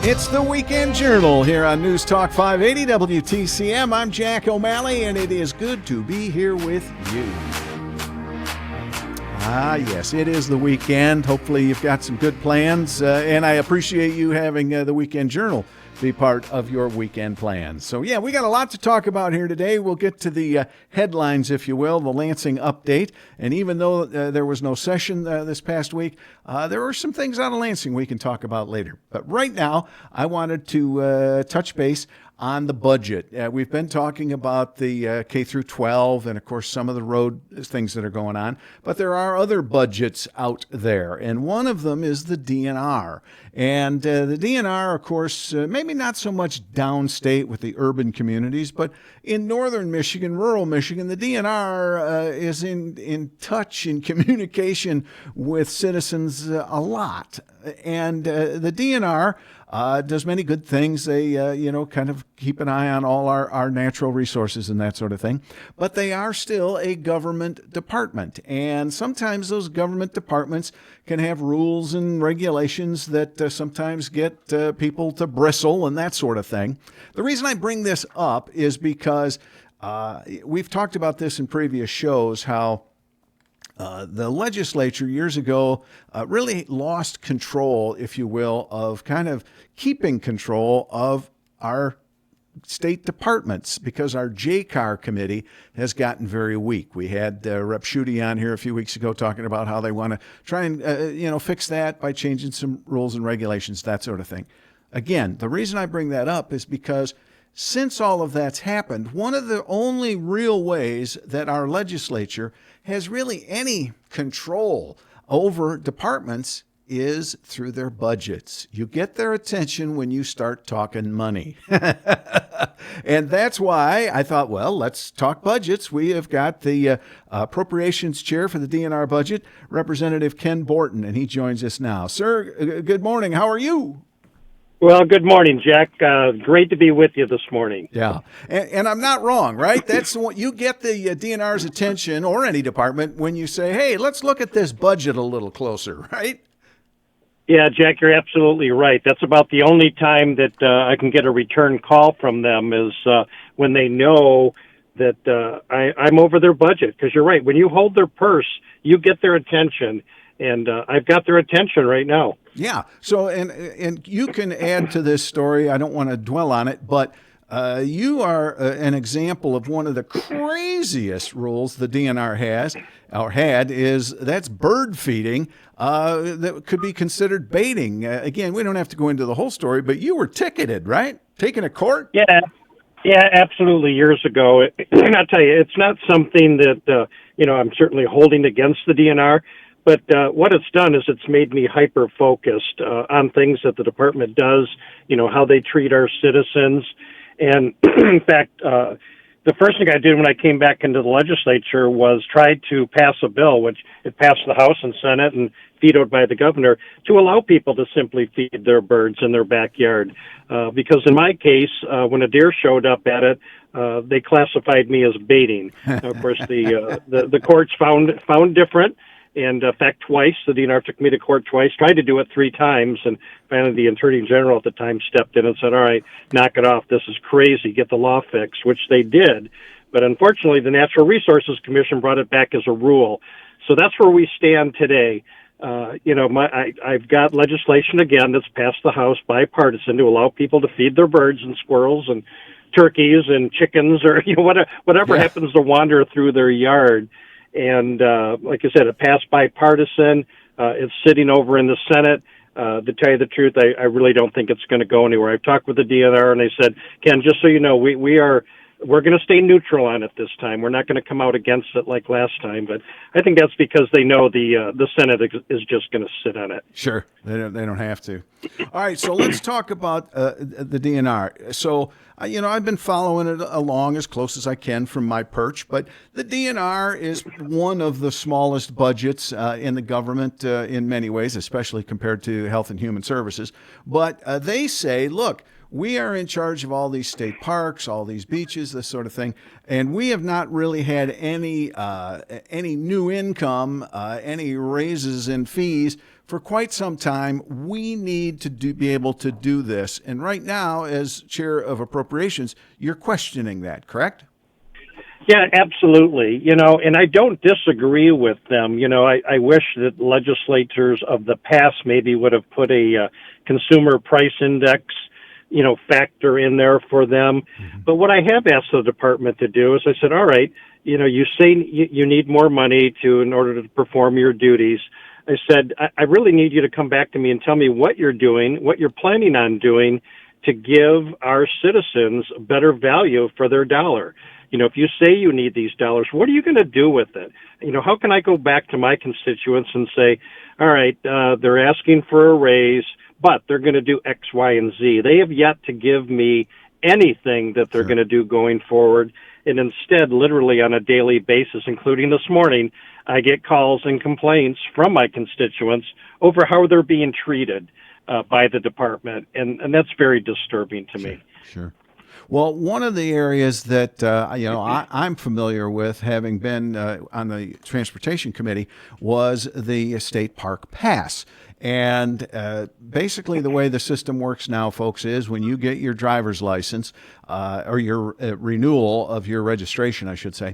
It's the Weekend Journal here on News Talk 580 WTCM. I'm Jack O'Malley, and it is good to be here with you. Yes, it is the weekend. Hopefully you've got some good plans, and I appreciate you having the Weekend Journal be part of your weekend plans. So, yeah, we got a lot to talk about here today. We'll get to the headlines, if you will, the Lansing update. And even though there was no session this past week, there were some things out of Lansing we can talk about later. But right now, I wanted to touch base on the budget. We've been talking about the K through 12 and, of course, some of the road things that are going on. But there are other budgets out there, and one of them is the DNR. And the DNR, of course, maybe not so much downstate with the urban communities, but in northern Michigan, rural Michigan, the DNR is in touch, in communication with citizens a lot. And the DNR does many good things. They, kind of keep an eye on all our natural resources and that sort of thing. But they are still a government department. And sometimes those government departments can have rules and regulations that sometimes get people to bristle and that sort of thing. The reason I bring this up is because we've talked about this in previous shows, how the legislature years ago really lost control, if you will, of kind of keeping control of our state departments because our JCAR committee has gotten very weak. We had Rep Schutte on here a few weeks ago talking about how they want to try and fix that by changing some rules and regulations, that sort of thing. Again, the reason I bring that up is because since all of that's happened, one of the only real ways that our legislature has really any control over departments is through their budgets. You get their attention when you start talking money. And that's why I thought, well, let's talk budgets. We have got the Appropriations Chair for the DNR Budget, Representative Ken Borton, and he joins us now. Sir, good morning. How are you? Well, good morning, Jack. Great to be with you this morning. Yeah, and I'm not wrong, right? That's what you get the DNR's attention, or any department, when you say, hey, let's look at this budget a little closer, right? Yeah, Jack, you're absolutely right. That's about the only time that I can get a return call from them is when they know that I'm over their budget. Because you're right, when you hold their purse, you get their attention. And I've got their attention right now. Yeah. So, and you can add to this story. I don't want to dwell on it, but you are an example of one of the craziest rules the DNR has or had that's bird feeding that could be considered baiting. Again, we don't have to go into the whole story, but you were ticketed, right? Taken to court? Yeah, absolutely. Years ago, and I'll tell you, it's not something that I'm certainly holding against the DNR. But what it's done is it's made me hyper-focused on things that the department does, how they treat our citizens. And in fact, the first thing I did when I came back into the legislature was try to pass a bill, which it passed the House and Senate and vetoed by the governor, to allow people to simply feed their birds in their backyard. Because in my case, when a deer showed up at it, they classified me as baiting. Of course, the courts found different. And in fact, twice, the DNR took me to court twice, tried to do it 3 times, and finally the Attorney General at the time stepped in and said, all right, knock it off, this is crazy, get the law fixed, which they did. But unfortunately, the Natural Resources Commission brought it back as a rule. So that's where we stand today. I've got legislation, again, that's passed the House, bipartisan, to allow people to feed their birds and squirrels and turkeys and chickens or whatever happens to wander through their yard. And like I said, it passed bipartisan. It's sitting over in the Senate. To tell you the truth, I really don't think it's going to go anywhere. I've talked with the DNR, and they said, Ken, just so you know, we're going to stay neutral on it this time. We're not going to come out against it like last time. But I think that's because they know the Senate is just going to sit on it. Sure, they don't have to. All right, so let's talk about the DNR. So, I've been following it along as close as I can from my perch, but the DNR is one of the smallest budgets in the government in many ways, especially compared to Health and Human Services. But they say, look, we are in charge of all these state parks, all these beaches, this sort of thing, and we have not really had any new income, any raises in fees for quite some time. We need to be able to do this. And right now, as chair of Appropriations, you're questioning that, correct? Yeah, absolutely. And I don't disagree with them. I wish that legislators of the past maybe would have put a consumer price index, factor in there for them. Mm-hmm. But what I have asked the department to do is I said, all right, you say you need more money in order to perform your duties. I said, I really need you to come back to me and tell me what you're doing, what you're planning on doing to give our citizens better value for their dollar. If you say you need these dollars, what are you going to do with it? How can I go back to my constituents and say, all right, they're asking for a raise, but they're going to do X, Y, and Z. They have yet to give me anything that they're going to do going forward. And instead, literally on a daily basis, including this morning, I get calls and complaints from my constituents over how they're being treated by the department. And that's very disturbing to me. Sure. Well, one of the areas that I'm familiar with, having been on the Transportation Committee, was the State Park Pass. And basically the way the system works now, folks, is when you get your driver's license or your renewal of your registration, I should say,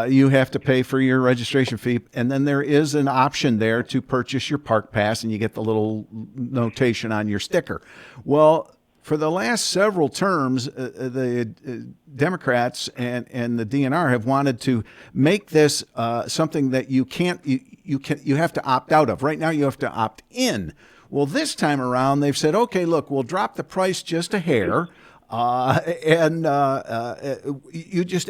you have to pay for your registration fee. And then there is an option there to purchase your Park Pass, and you get the little notation on your sticker. Well, for the last several terms, the Democrats and the DNR have wanted to make this something that you have to opt out of. Right now, you have to opt in. Well, this time around, they've said, okay, look, we'll drop the price just a hair,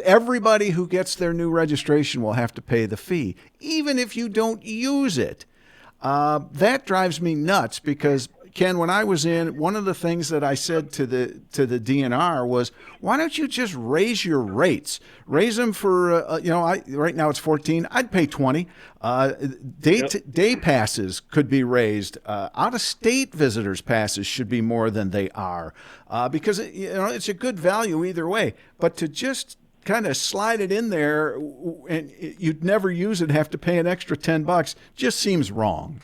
everybody who gets their new registration will have to pay the fee, even if you don't use it. That drives me nuts because, Ken, when I was in, one of the things that I said to the DNR was, why don't you just raise your rates? Raise them for, right now it's 14. I'd pay 20. Day passes could be raised. Out-of-state visitors passes should be more than they are because it's a good value either way. But to just kind of slide it in there and you'd never use it, have to pay an extra $10, just seems wrong.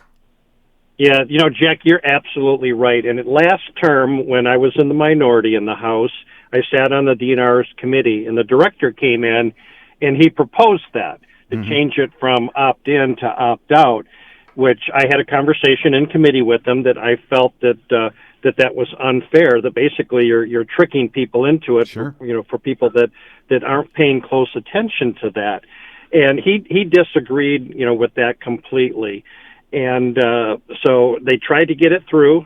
Yeah, Jack, you're absolutely right. And last term, when I was in the minority in the House, I sat on the DNR's committee, and the director came in, and he proposed that, to change it from opt-in to opt-out, which I had a conversation in committee with them that I felt that was unfair, that basically you're tricking people into it, sure. For people that aren't paying close attention to that. And he disagreed, with that completely. And so they tried to get it through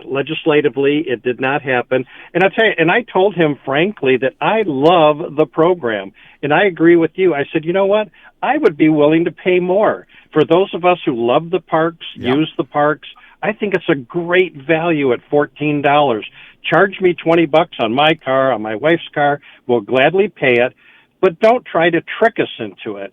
legislatively. It did not happen. And I told him frankly that I love the program, and I agree with you. I said, you know what? I would be willing to pay more for those of us who love the parks, use the parks. I think it's a great value at $14. Charge me $20 on my car, on my wife's car. We'll gladly pay it, but don't try to trick us into it.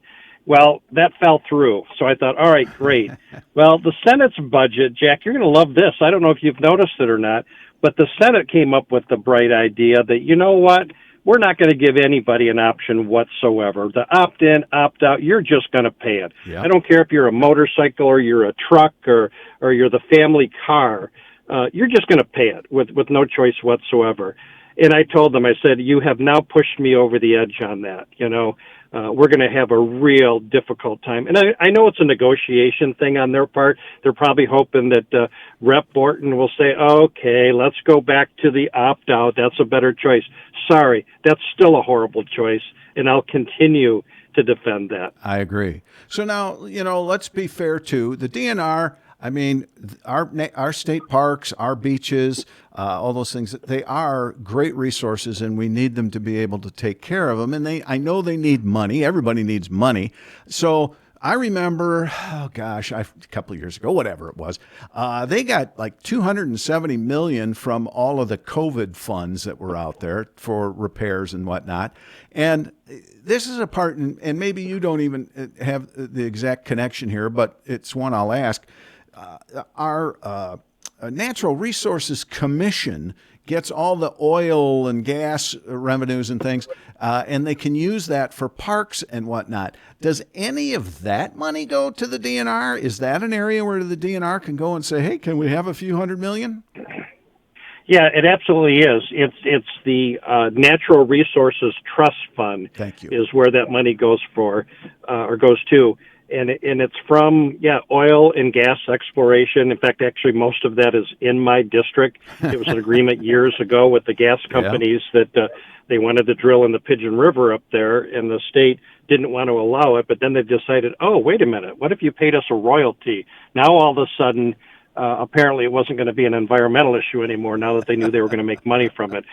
Well, that fell through. So I thought, all right, great. Well, the Senate's budget, Jack, you're going to love this. I don't know if you've noticed it or not, but the Senate came up with the bright idea that, you know what, we're not going to give anybody an option whatsoever. The opt-in, opt-out, you're just going to pay it. Yep. I don't care if you're a motorcycle or you're a truck or you're the family car. You're just going to pay it with no choice whatsoever. And I told them, I said, you have now pushed me over the edge on that. We're going to have a real difficult time. And I know it's a negotiation thing on their part. They're probably hoping that Rep Borton will say, okay, let's go back to the opt-out. That's a better choice. Sorry, that's still a horrible choice, and I'll continue to defend that. I agree. So now, let's be fair too. The DNR, I mean, our state parks, our beaches, all those things, they are great resources, and we need them to be able to take care of them. And I know they need money. Everybody needs money. So I remember, a couple of years ago, whatever it was, they got like $270 million from all of the COVID funds that were out there for repairs and whatnot. And this is a part, and maybe you don't even have the exact connection here, but it's one I'll ask. Our Natural Resources Commission gets all the oil and gas revenues and things, and they can use that for parks and whatnot. Does any of that money go to the DNR? Is that an area where the DNR can go and say, hey, can we have a few $100 million? Yeah, it absolutely is. It's the Natural Resources Trust Fund. Thank you. Is where that money goes for or goes to. And it's from, oil and gas exploration. In fact, actually, most of that is in my district. It was an agreement years ago with the gas companies that they wanted to drill in the Pigeon River up there, and the state didn't want to allow it. But then they decided, oh, wait a minute, what if you paid us a royalty? Now, all of a sudden, apparently it wasn't going to be an environmental issue anymore now that they knew they were going to make money from it.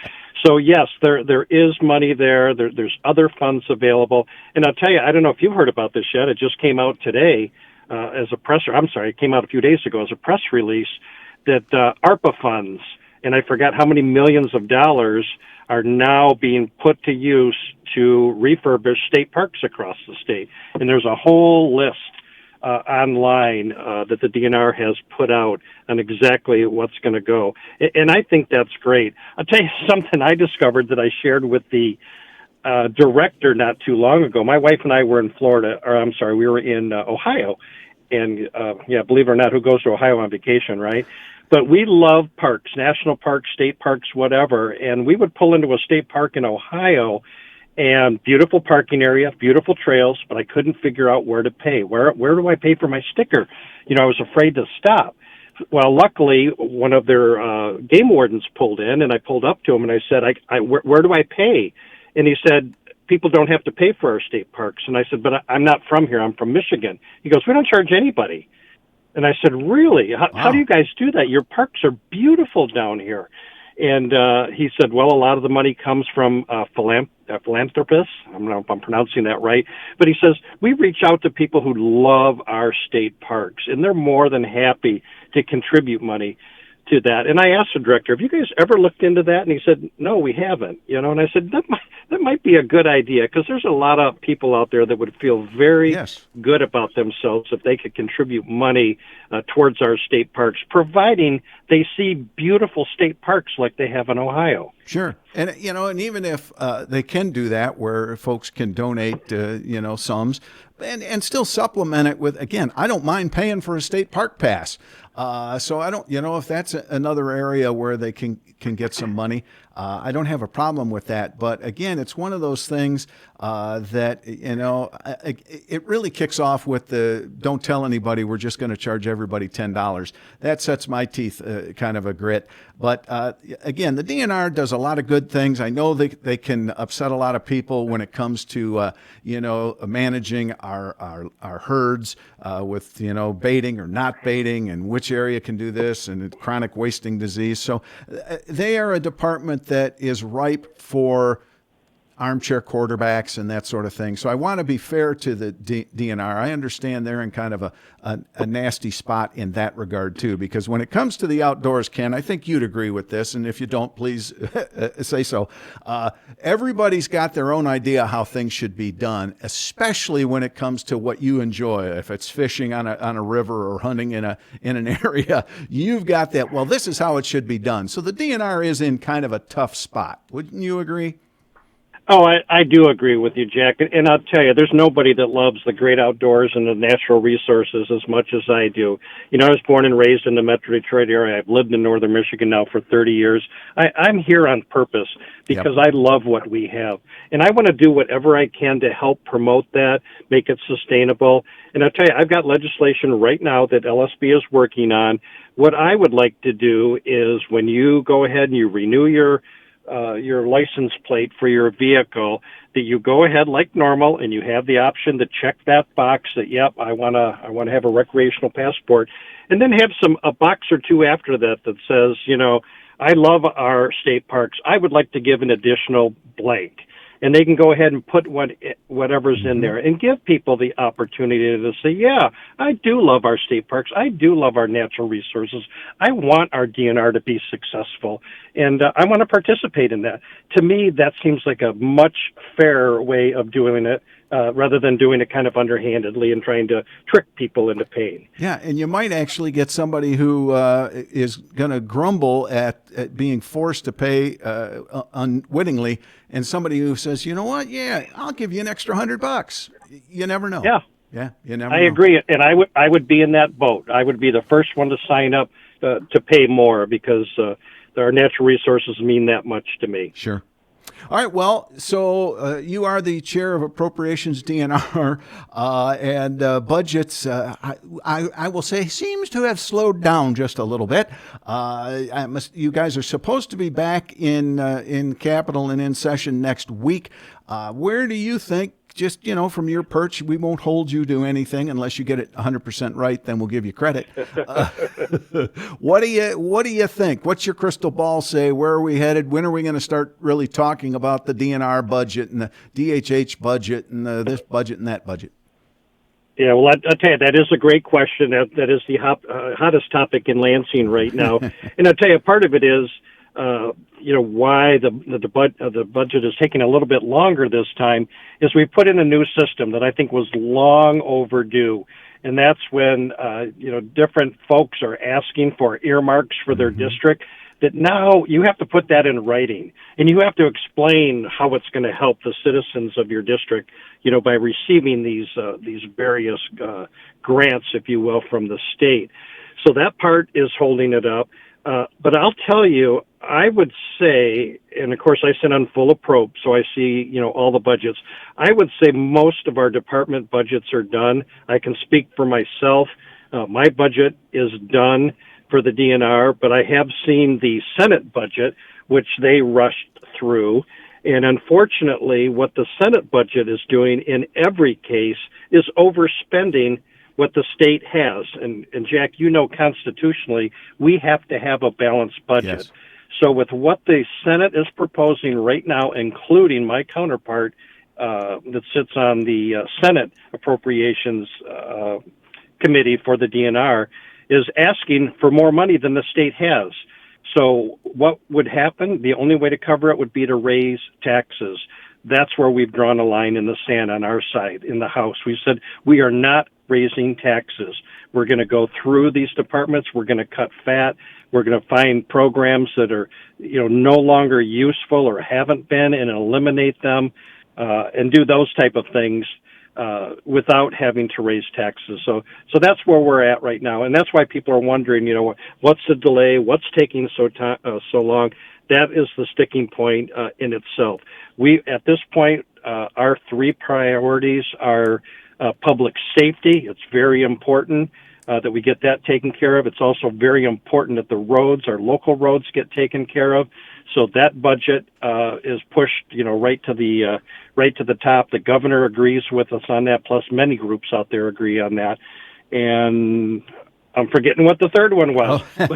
So, yes, there is money there. There's other funds available. And I'll tell you, I don't know if you've heard about this yet. It just came out today it came out a few days ago as a press release that ARPA funds, and I forgot how many millions of dollars, are now being put to use to refurbish state parks across the state. And there's a whole list online that the DNR has put out on exactly what's going to go. And I think that's great. I'll tell you something I discovered that I shared with the director not too long ago. My wife and I were in we were in Ohio. And, believe it or not, who goes to Ohio on vacation, right? But we love parks, national parks, state parks, whatever. And we would pull into a state park in Ohio, and beautiful parking area, beautiful trails, but I couldn't figure out where to pay. Where do I pay for my sticker? I was afraid to stop. Well, luckily, one of their game wardens pulled in, and I pulled up to him, and I said, where do I pay? And he said, people don't have to pay for our state parks. And I said, but I'm not from here. I'm from Michigan. He goes, we don't charge anybody. And I said, really? How do you guys do that? Your parks are beautiful down here. And he said, well, a lot of the money comes from philanthropists. I don't know if I'm pronouncing that right. But he says, we reach out to people who love our state parks, and they're more than happy to contribute money to that. And I asked the director, have you guys ever looked into that? And he said, no, we haven't. And I said, that might be a good idea, because there's a lot of people out there that would feel very good about themselves if they could contribute money towards our state parks, providing they see beautiful state parks like they have in Ohio. Sure. And, and even if they can do that, where folks can donate, sums, and still supplement it with, again, I don't mind paying for a state park pass. So I don't, if that's another area where they can get some money, I don't have a problem with that. But again, it's one of those things that, it really kicks off with the don't tell anybody, we're just going to charge everybody $10. That sets my teeth kind of a grit. But again, the DNR does a lot of good things. I know they can upset a lot of people when it comes to, managing our herds with, baiting or not baiting, and which area can do this, and chronic wasting disease. So they are a department that is ripe for armchair quarterbacks and that sort of thing. So I want to be fair to the DNR. I understand they're in kind of a nasty spot in that regard too, because when it comes to the outdoors, Ken, I think you'd agree with this, and if you don't, please say so. Everybody's got their own idea how things should be done, especially when it comes to what you enjoy. If it's fishing on a river or hunting in an area, you've got that, well, this is how it should be done. So the DNR is in kind of a tough spot. Wouldn't you agree? Oh, I do agree with you, Jack. And I'll tell you, there's nobody that loves the great outdoors and the natural resources as much as I do. I was born and raised in the Metro Detroit area. I've lived in northern Michigan now for 30 years. I'm here on purpose because I love what we have. And I want to do whatever I can to help promote that, make it sustainable. And I'll tell you, I've got legislation right now that LSB is working on. What I would like to do is when you go ahead and you renew your license plate for your vehicle, that you go ahead like normal and you have the option to check that box that, yep, I want to have a recreational passport, and then have a box or two after that says, I love our state parks. I would like to give an additional blank. And they can go ahead and put whatever's in there and give people the opportunity to say, yeah, I do love our state parks. I do love our natural resources. I want our DNR to be successful, and I want to participate in that. To me, that seems like a much fairer way of doing it. rather than doing it kind of underhandedly and trying to trick people into paying. Yeah, and you might actually get somebody who is going to grumble at being forced to pay unwittingly, and somebody who says, you know what, yeah, I'll give you an extra $100. You never know. Yeah, you never know. I agree, and I would be in that boat. I would be the first one to sign up to pay more because our natural resources mean that much to me. Sure. All right. Well, so you are the chair of Appropriations DNR, and budgets, I will say, seems to have slowed down just a little bit. You guys are supposed to be back in Capitol and in session next week. Where do you think, just, from your perch, we won't hold you to anything unless you get it 100% right, then we'll give you credit. What do you think? What's your crystal ball say? Where are we headed? When are we going to start really talking about the DNR budget and the DHH budget and this budget and that budget? Yeah, well, I'll tell you, that is a great question. That is the hottest topic in Lansing right now. And I'll tell you, part of it is, why the budget is taking a little bit longer this time is we put in a new system that I think was long overdue. And that's when, different folks are asking for earmarks for their district, that now you have to put that in writing and you have to explain how it's going to help the citizens of your district, by receiving these various grants, if you will, from the state. So that part is holding it up. But I'll tell you, I would say, and of course I sit on full approach, so I see, all the budgets. I would say most of our department budgets are done. I can speak for myself. My budget is done for the DNR, but I have seen the Senate budget, which they rushed through. And unfortunately, what the Senate budget is doing in every case is overspending what the state has. And Jack, constitutionally, we have to have a balanced budget. Yes. So with what the Senate is proposing right now, including my counterpart that sits on the Senate Appropriations Committee for the DNR, is asking for more money than the state has. So what would happen? The only way to cover it would be to raise taxes. That's where we've drawn a line in the sand on our side in the House. We said we are not raising taxes. We're going to go through these departments. We're going to cut fat. We're going to find programs that are, no longer useful or haven't been, and eliminate them, and do those type of things without having to raise taxes. So that's where we're at right now, and that's why people are wondering, what's the delay? What's taking so long? That is the sticking point in itself. At this point, our three priorities are public safety. It's very important that we get that taken care of. It's also very important that the roads, our local roads, get taken care of. So that budget is pushed, right to the top. The governor agrees with us on that, plus many groups out there agree on that. And I'm forgetting what the third one was. Oh.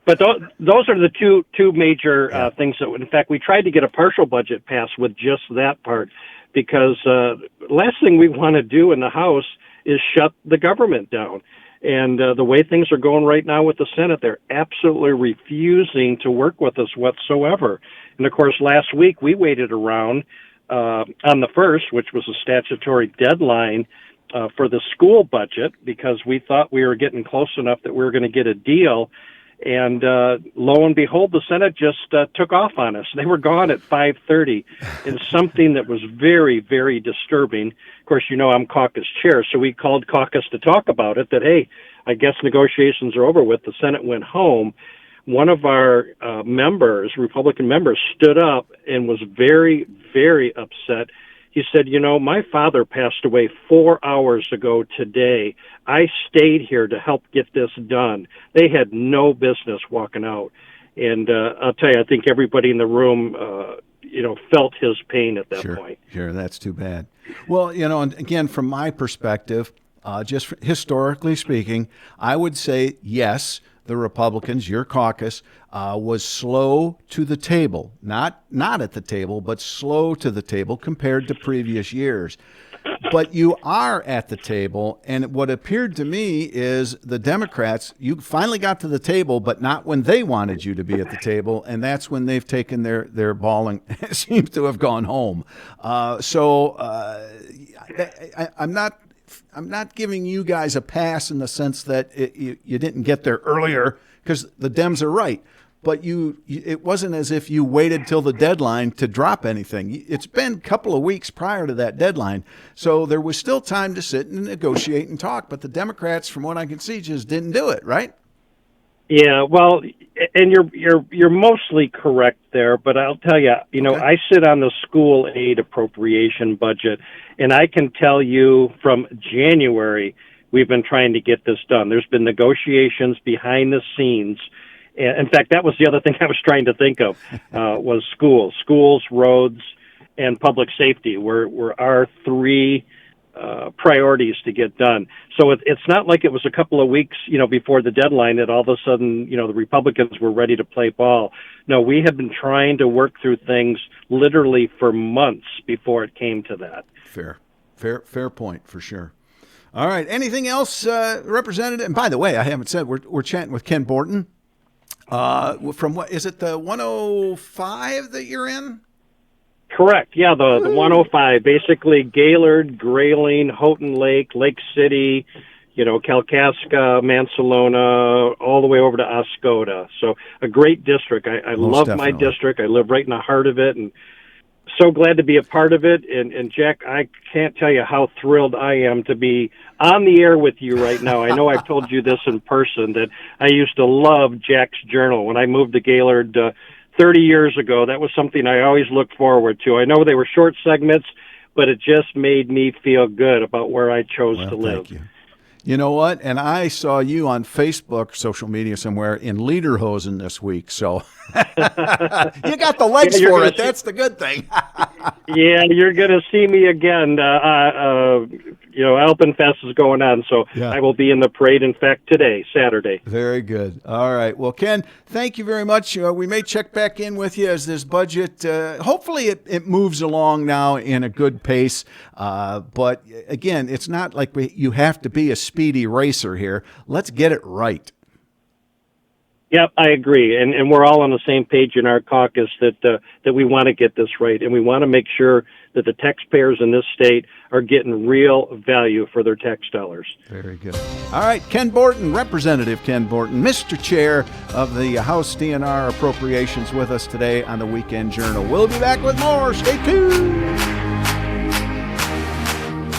But those are the two major things that, in fact, we tried to get a partial budget passed with just that part, because last thing we want to do in the House is shut the government down. And the way things are going right now with the Senate, they're absolutely refusing to work with us whatsoever. And, of course, last week we waited around on the 1st, which was a statutory deadline for the school budget, because we thought we were getting close enough that we were going to get a deal. And lo and behold, the Senate just took off on us. They were gone at 5:30, and something that was very, very disturbing. Of course, I'm caucus chair, so we called caucus to talk about it, that, hey, I guess negotiations are over with. The Senate went home. One of our Republican members, stood up and was very, very upset. He said, my father passed away 4 hours ago today. I stayed here to help get this done. They had no business walking out. And I'll tell you, I think everybody in the room, felt his pain at that point. Sure, that's too bad. Well, and again, from my perspective, just historically speaking, I would say, yes, the Republicans, your caucus, was slow to the table, not at the table, but slow to the table compared to previous years. but you are at the table. And what appeared to me is the Democrats, you finally got to the table, but not when they wanted you to be at the table. And that's when they've taken their ball and seems to have gone home. I'm not giving you guys a pass in the sense that you didn't get there earlier, because the Dems are right. But it wasn't as if you waited till the deadline to drop anything. It's been a couple of weeks prior to that deadline, so there was still time to sit and negotiate and talk. But the Democrats, from what I can see, just didn't do it, right? Yeah, well, and you're mostly correct there. But I'll tell you, Okay. I sit on the school aid appropriation budget, and I can tell you from January we've been trying to get this done. There's been negotiations behind the scenes. In fact, that was the other thing I was trying to think of, was schools, roads, and public safety were our three priorities to get done. So it's not like it was a couple of weeks, before the deadline that all of a sudden, the Republicans were ready to play ball. No, we have been trying to work through things literally for months before it came to that. Fair point for sure. All right. Anything else, Representative? And by the way, I haven't said we're chatting with Ken Borton. From what is it, the 105 that you're in? Correct. Yeah, the 105, basically Gaylord, Grayling, Houghton Lake, Lake City, Kalkaska, Mansalona, all the way over to Oscoda. So a great district. I love my district. I live right in the heart of it, and so glad to be a part of it. And Jack, I can't tell you how thrilled I am to be on the air with you right now. I know I've told you this in person, that I used to love Jack's Journal. When I moved to Gaylord 30 years ago, that was something I always looked forward to. I know they were short segments, but it just made me feel good about where I chose to live. Thank you. You know what? And I saw you on Facebook, social media somewhere, in Lederhosen this week. So you got the legs for it. That's the good thing. Yeah, you're going to see me again. Alpenfest is going on, so yeah. I will be in the parade, in fact, today, Saturday. Very good. All right. Well, Ken, thank you very much. We may check back in with you as this budget, hopefully it moves along now in a good pace. But again, it's not like you have to be a speedy racer here. Let's get it right. Yep, I agree, and we're all on the same page in our caucus that we want to get this right, and we want to make sure that the taxpayers in this state are getting real value for their tax dollars. Very good. All right, Ken Borton, Representative Ken Borton, Mr. Chair of the House DNR Appropriations, with us today on the Weekend Journal. We'll be back with more. Stay tuned.